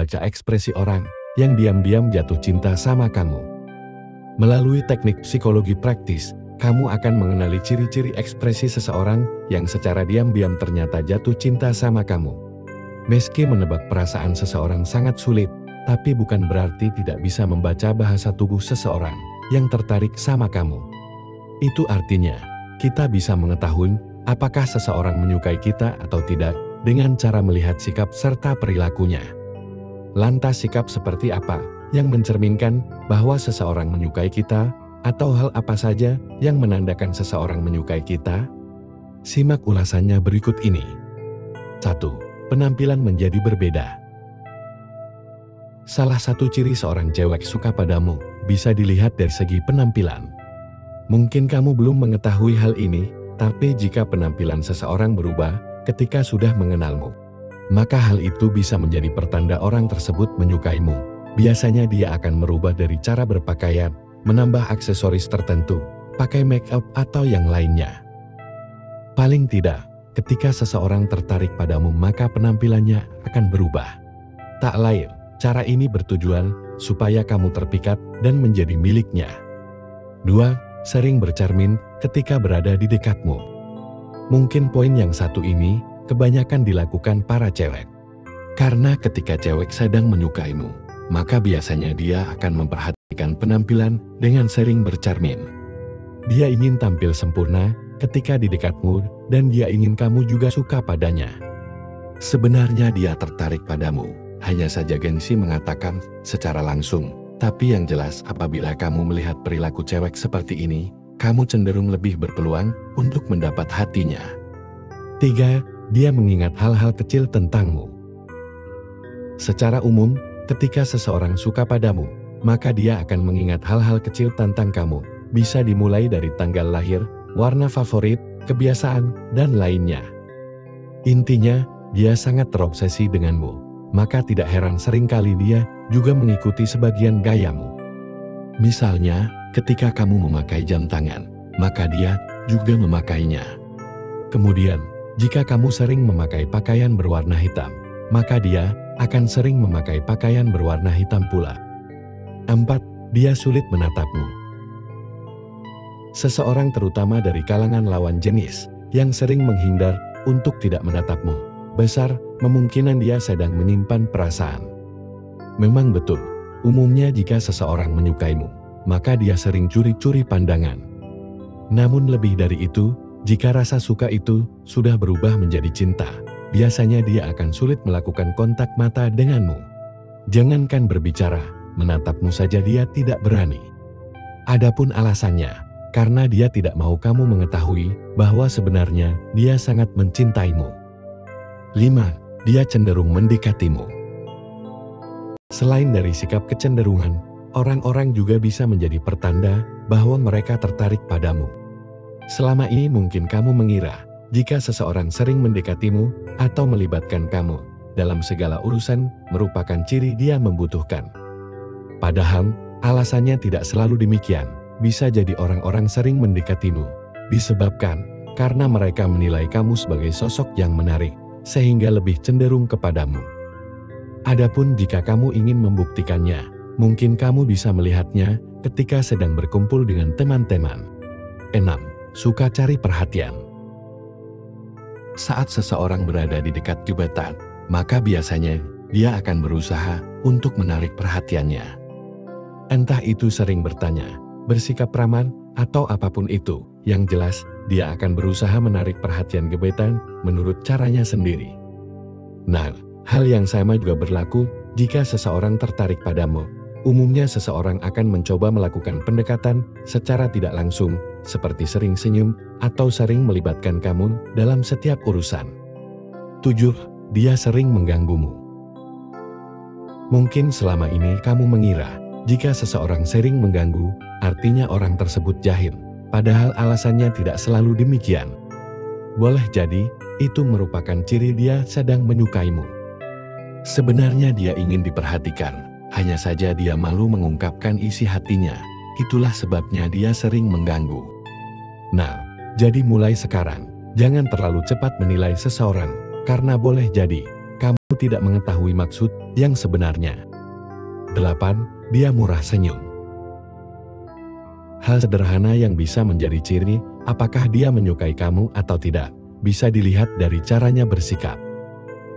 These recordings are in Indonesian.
membaca ekspresi orang yang diam-diam jatuh cinta sama kamu. Melalui teknik psikologi praktis, kamu akan mengenali ciri-ciri ekspresi seseorang yang secara diam-diam ternyata jatuh cinta sama kamu. Meski menebak perasaan seseorang sangat sulit, tapi bukan berarti tidak bisa membaca bahasa tubuh seseorang yang tertarik sama kamu. Itu artinya, kita bisa mengetahui apakah seseorang menyukai kita atau tidak dengan cara melihat sikap serta perilakunya. Lantas sikap seperti apa yang mencerminkan bahwa seseorang menyukai kita, atau hal apa saja yang menandakan seseorang menyukai kita? Simak ulasannya berikut ini. 1. Penampilan menjadi berbeda. Salah satu ciri seorang cewek suka padamu bisa dilihat dari segi penampilan. Mungkin kamu belum mengetahui hal ini, tapi jika penampilan seseorang berubah ketika sudah mengenalmu, maka hal itu bisa menjadi pertanda orang tersebut menyukaimu. Biasanya dia akan merubah dari cara berpakaian, menambah aksesoris tertentu, pakai make up atau yang lainnya. Paling tidak, ketika seseorang tertarik padamu maka penampilannya akan berubah. Tak lain, cara ini bertujuan supaya kamu terpikat dan menjadi miliknya. 2. Sering bercermin ketika berada di dekatmu. Mungkin poin yang satu ini kebanyakan dilakukan para cewek. Karena ketika cewek sedang menyukaimu, maka biasanya dia akan memperhatikan penampilan dengan sering bercermin. Dia ingin tampil sempurna ketika di dekatmu dan dia ingin kamu juga suka padanya. Sebenarnya dia tertarik padamu, hanya saja gengsi mengatakan secara langsung. Tapi yang jelas apabila kamu melihat perilaku cewek seperti ini, kamu cenderung lebih berpeluang untuk mendapat hatinya. 3. Dia mengingat hal-hal kecil tentangmu. Secara umum, ketika seseorang suka padamu, maka dia akan mengingat hal-hal kecil tentang kamu. Bisa dimulai dari tanggal lahir, warna favorit, kebiasaan, dan lainnya. Intinya, dia sangat terobsesi denganmu. Maka tidak heran seringkali dia juga mengikuti sebagian gayamu. Misalnya, ketika kamu memakai jam tangan, maka dia juga memakainya. Kemudian, jika kamu sering memakai pakaian berwarna hitam, maka dia akan sering memakai pakaian berwarna hitam pula. 4. Dia sulit menatapmu. Seseorang terutama dari kalangan lawan jenis yang sering menghindar untuk tidak menatapmu, besar kemungkinan dia sedang menyimpan perasaan. Memang betul, umumnya jika seseorang menyukaimu, maka dia sering curi-curi pandangan. Namun lebih dari itu, jika rasa suka itu sudah berubah menjadi cinta, biasanya dia akan sulit melakukan kontak mata denganmu. Jangankan berbicara, menatapmu saja dia tidak berani. Adapun alasannya, karena dia tidak mau kamu mengetahui bahwa sebenarnya dia sangat mencintaimu. 5. Dia cenderung mendekatimu. Selain dari sikap kecenderungan, orang-orang juga bisa menjadi pertanda bahwa mereka tertarik padamu. Selama ini mungkin kamu mengira, jika seseorang sering mendekatimu atau melibatkan kamu dalam segala urusan merupakan ciri dia membutuhkan. Padahal, alasannya tidak selalu demikian. Bisa jadi orang-orang sering mendekatimu disebabkan karena mereka menilai kamu sebagai sosok yang menarik, sehingga lebih cenderung kepadamu. Adapun jika kamu ingin membuktikannya, mungkin kamu bisa melihatnya ketika sedang berkumpul dengan teman-teman. 6. Suka cari perhatian. Saat seseorang berada di dekat gebetan, maka biasanya dia akan berusaha untuk menarik perhatiannya. Entah itu sering bertanya, bersikap ramah, atau apapun itu, yang jelas dia akan berusaha menarik perhatian gebetan menurut caranya sendiri. Nah, hal yang sama juga berlaku jika seseorang tertarik padamu. Umumnya seseorang akan mencoba melakukan pendekatan secara tidak langsung, seperti sering senyum atau sering melibatkan kamu dalam setiap urusan. 7. Dia sering mengganggumu. Mungkin selama ini kamu mengira, jika seseorang sering mengganggu, artinya orang tersebut jahil. Padahal alasannya tidak selalu demikian. Boleh jadi, itu merupakan ciri dia sedang menyukaimu. Sebenarnya dia ingin diperhatikan, hanya saja dia malu mengungkapkan isi hatinya. Itulah sebabnya dia sering mengganggu. Nah, jadi mulai sekarang, jangan terlalu cepat menilai seseorang, karena boleh jadi kamu tidak mengetahui maksud yang sebenarnya. 8. Dia murah senyum. Hal sederhana yang bisa menjadi ciri apakah dia menyukai kamu atau tidak, bisa dilihat dari caranya bersikap.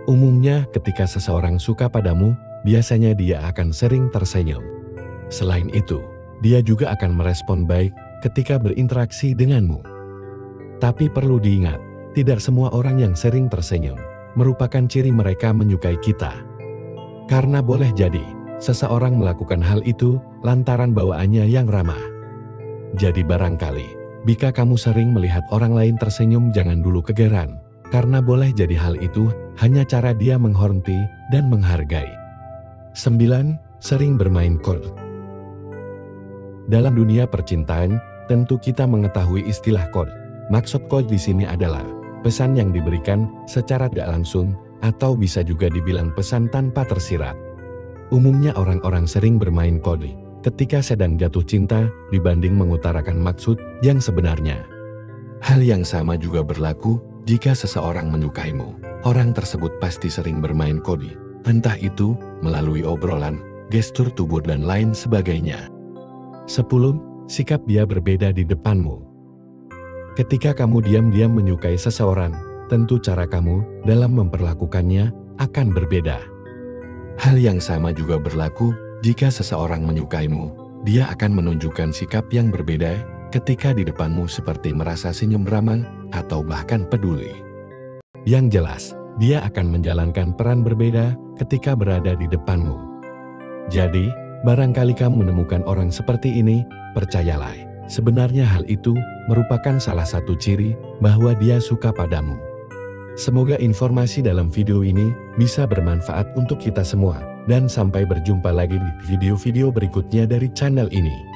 Umumnya ketika seseorang suka padamu, biasanya dia akan sering tersenyum. Selain itu, dia juga akan merespon baik ketika berinteraksi denganmu. Tapi perlu diingat, tidak semua orang yang sering tersenyum merupakan ciri mereka menyukai kita. Karena boleh jadi, seseorang melakukan hal itu lantaran bawaannya yang ramah. Jadi barangkali, jika kamu sering melihat orang lain tersenyum jangan dulu kegeran, karena boleh jadi hal itu hanya cara dia menghormati dan menghargai. 9. Sering bermain kode. Dalam dunia percintaan, tentu kita mengetahui istilah kode. Maksud kode di sini adalah pesan yang diberikan secara tidak langsung atau bisa juga dibilang pesan tanpa tersirat. Umumnya orang-orang sering bermain kode ketika sedang jatuh cinta dibanding mengutarakan maksud yang sebenarnya. Hal yang sama juga berlaku jika seseorang menyukaimu. Orang tersebut pasti sering bermain kode, entah itu melalui obrolan, gestur tubuh dan lain sebagainya. 10. Sikap dia berbeda di depanmu. Ketika kamu diam-diam menyukai seseorang, tentu cara kamu dalam memperlakukannya akan berbeda. Hal yang sama juga berlaku jika seseorang menyukaimu. Dia akan menunjukkan sikap yang berbeda ketika di depanmu seperti merasa senyum ramah atau bahkan peduli. Yang jelas, dia akan menjalankan peran berbeda ketika berada di depanmu. Jadi, barangkali kamu menemukan orang seperti ini, percayalah. Sebenarnya hal itu merupakan salah satu ciri bahwa dia suka padamu. Semoga informasi dalam video ini bisa bermanfaat untuk kita semua. Dan sampai berjumpa lagi di video-video berikutnya dari channel ini.